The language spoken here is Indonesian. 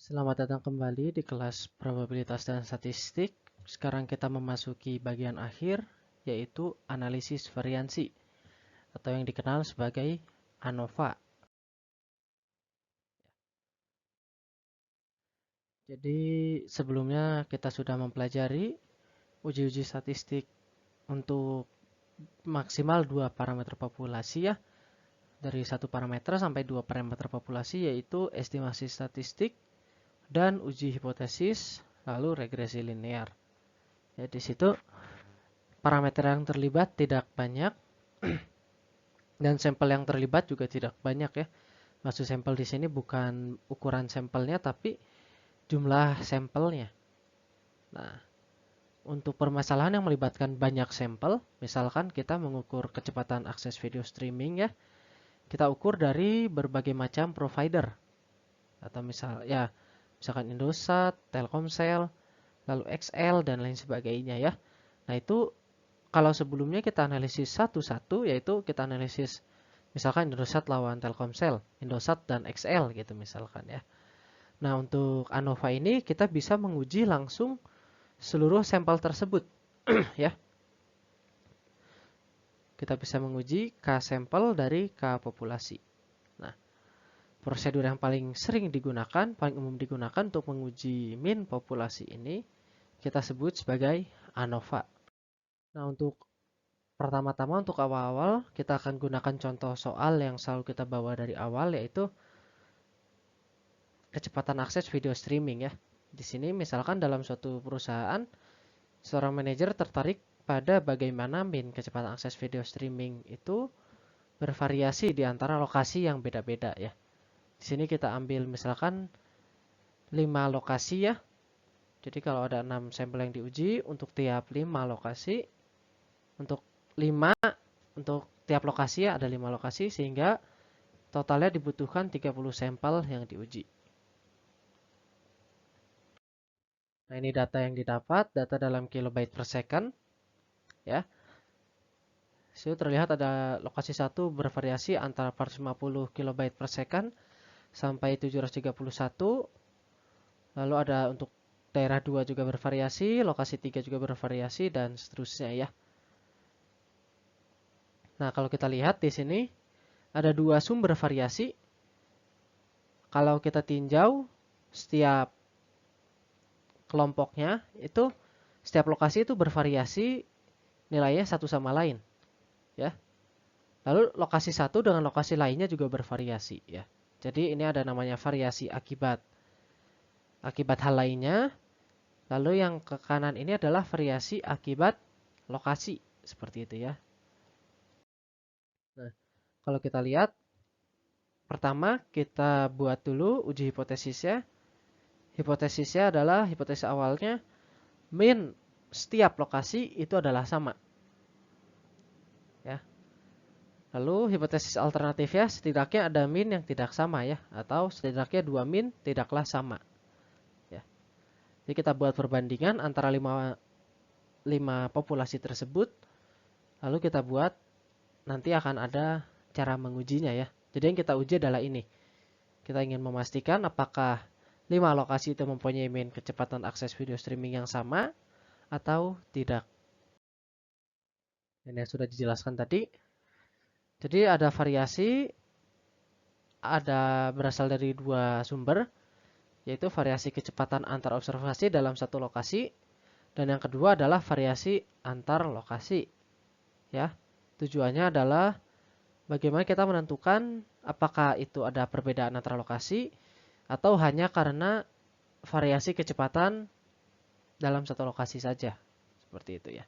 Selamat datang kembali di kelas probabilitas dan statistik. Sekarang kita memasuki bagian akhir, yaitu analisis variansi, atau yang dikenal sebagai ANOVA. Jadi sebelumnya kita sudah mempelajari uji-uji statistik untuk maksimal 2 parameter populasi ya. Dari 1 parameter sampai 2 parameter populasi, yaitu estimasi statistik dan uji hipotesis, lalu regresi linear. Ya, di situ parameter yang terlibat tidak banyak dan sampel yang terlibat juga tidak banyak ya. Maksud sampel di sini bukan ukuran sampelnya tapi jumlah sampelnya. Nah, untuk permasalahan yang melibatkan banyak sampel, misalkan kita mengukur kecepatan akses video streaming ya, kita ukur dari berbagai macam provider. Atau misalkan Indosat, Telkomsel, lalu XL dan lain sebagainya ya. Nah, itu kalau sebelumnya kita analisis satu-satu, yaitu kita analisis misalkan Indosat lawan Telkomsel, Indosat dan XL gitu misalkan ya. Nah, untuk ANOVA ini kita bisa menguji langsung seluruh sampel tersebut ya. Kita bisa menguji K sampel dari K populasi. Nah, prosedur yang paling sering digunakan, paling umum digunakan untuk menguji min populasi ini kita sebut sebagai ANOVA. Nah, untuk pertama-tama untuk awal-awal kita akan gunakan contoh soal yang selalu kita bawa dari awal, yaitu kecepatan akses video streaming ya. Di sini misalkan dalam suatu perusahaan, seorang manajer tertarik pada bagaimana min kecepatan akses video streaming itu bervariasi di antara lokasi yang beda-beda ya. Di sini kita ambil misalkan 5 lokasi ya. Jadi kalau ada 6 sampel yang diuji, untuk tiap 5 lokasi, untuk 5 untuk tiap lokasi ya, ada 5 lokasi, sehingga totalnya dibutuhkan 30 sampel yang diuji. Nah, ini data yang didapat, data dalam kilobyte per second ya. Situ terlihat ada lokasi 1 bervariasi antara 450 kilobyte per second sampai 731. Lalu ada untuk daerah 2 juga bervariasi, lokasi 3 juga bervariasi dan seterusnya ya. Nah, kalau kita lihat di sini ada 2 sumber variasi. Kalau kita tinjau setiap kelompoknya itu, setiap lokasi itu bervariasi nilainya satu sama lain ya. Lalu lokasi satu dengan lokasi lainnya juga bervariasi ya. Jadi ini ada namanya variasi akibat hal lainnya. Lalu yang ke kanan ini adalah variasi akibat lokasi, seperti itu ya. Nah, kalau kita lihat, pertama kita buat dulu uji hipotesisnya. Hipotesisnya adalah, hipotesis awalnya, min setiap lokasi itu adalah sama. Ya. Lalu hipotesis alternatifnya, setidaknya ada min yang tidak sama ya, atau setidaknya 2 min tidaklah sama. Ya. Jadi kita buat perbandingan antara 5 populasi tersebut, lalu kita buat, nanti akan ada cara mengujinya ya. Jadi yang kita uji adalah ini. Kita ingin memastikan apakah 5 lokasi itu mempunyai min kecepatan akses video streaming yang sama atau tidak. Ini yang sudah dijelaskan tadi. Jadi ada variasi, ada berasal dari 2 sumber, yaitu variasi kecepatan antar observasi dalam satu lokasi, dan yang kedua adalah variasi antar lokasi. Ya, tujuannya adalah bagaimana kita menentukan apakah itu ada perbedaan antara lokasi atau hanya karena variasi kecepatan dalam satu lokasi saja. Seperti itu ya.